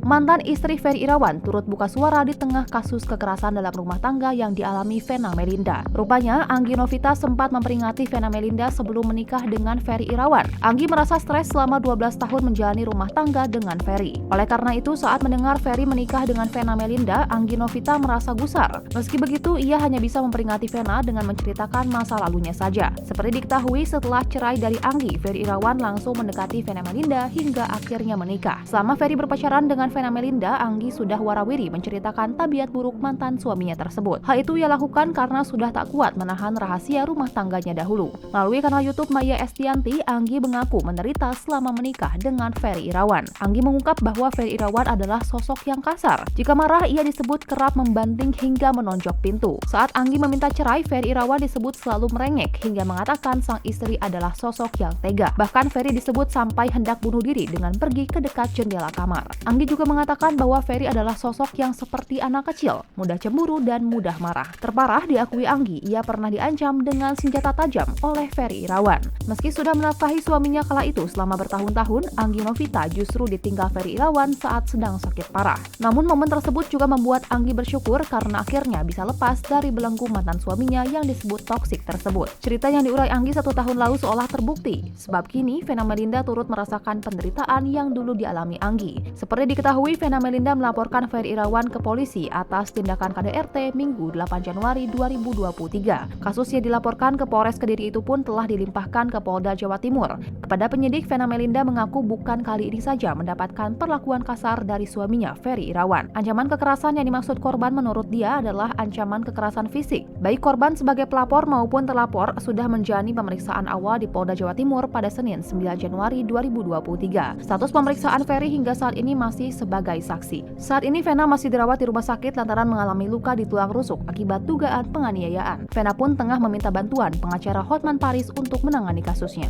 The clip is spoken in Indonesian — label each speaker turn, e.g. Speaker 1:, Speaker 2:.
Speaker 1: Mantan istri Ferry Irawan turut buka suara di tengah kasus kekerasan dalam rumah tangga yang dialami Vena Melinda. Rupanya, Anggi Novita sempat memperingati Vena Melinda sebelum menikah dengan Ferry Irawan. Anggi merasa stres selama 12 tahun menjalani rumah tangga dengan Ferry. Oleh karena itu, saat mendengar Ferry menikah dengan Vena Melinda, Anggi Novita merasa gusar. Meski begitu, ia hanya bisa memperingati Vena dengan menceritakan masa lalunya saja. Seperti diketahui, setelah cerai dari Anggi, Ferry Irawan langsung mendekati Vena Melinda hingga akhirnya menikah. Selama Ferry berpacaran dengan Vena Melinda, Anggi sudah warawiri menceritakan tabiat buruk mantan suaminya tersebut. Hal itu ia lakukan karena sudah tak kuat menahan rahasia rumah tangganya dahulu. Melalui kanal YouTube Maya Estianti, Anggi mengaku menderita selama menikah dengan Ferry Irawan. Anggi mengungkap bahwa Ferry Irawan adalah sosok yang kasar. Jika marah, ia disebut kerap membanting hingga menonjok pintu. Saat Anggi meminta cerai, Ferry Irawan disebut selalu merengek hingga mengatakan sang istri adalah sosok yang tega. Bahkan Ferry disebut sampai hendak bunuh diri dengan pergi ke dekat jendela kamar. Anggi juga mengatakan bahwa Ferry adalah sosok yang seperti anak kecil, mudah cemburu dan mudah marah. Terparah, diakui Anggi, ia pernah diancam dengan senjata tajam oleh Ferry Irawan. Meski sudah menafkahi suaminya kala itu selama bertahun-tahun, Anggi Novita justru ditinggal Ferry Irawan saat sedang sakit parah. Namun momen tersebut juga membuat Anggi bersyukur karena akhirnya bisa lepas dari belenggu mantan suaminya yang disebut toksik tersebut. Cerita yang diurai Anggi 1 tahun lalu seolah terbukti, sebab kini Vena Melinda turut merasakan penderitaan yang dulu dialami Anggi. Seperti diketahui, Vena Melinda melaporkan Ferry Irawan ke polisi atas tindakan KDRT Minggu 8 Januari 2023. Kasus yang dilaporkan ke Polres Kediri itu pun telah dilimpahkan ke Polda Jawa Timur. Kepada penyidik, Vena Melinda mengaku bukan kali ini saja mendapatkan perlakuan kasar dari suaminya, Ferry Irawan. Ancaman kekerasan yang dimaksud korban menurut dia adalah ancaman kekerasan fisik. Baik korban sebagai pelapor maupun terlapor sudah menjalani pemeriksaan awal di Polda Jawa Timur pada Senin 9 Januari 2023. Status pemeriksaan Ferry hingga saat ini masih sebagai saksi. Saat ini Vena masih dirawat di rumah sakit lantaran mengalami luka di tulang rusuk akibat dugaan penganiayaan. Vena pun tengah meminta bantuan pengacara Hotman Paris untuk menangani kasusnya.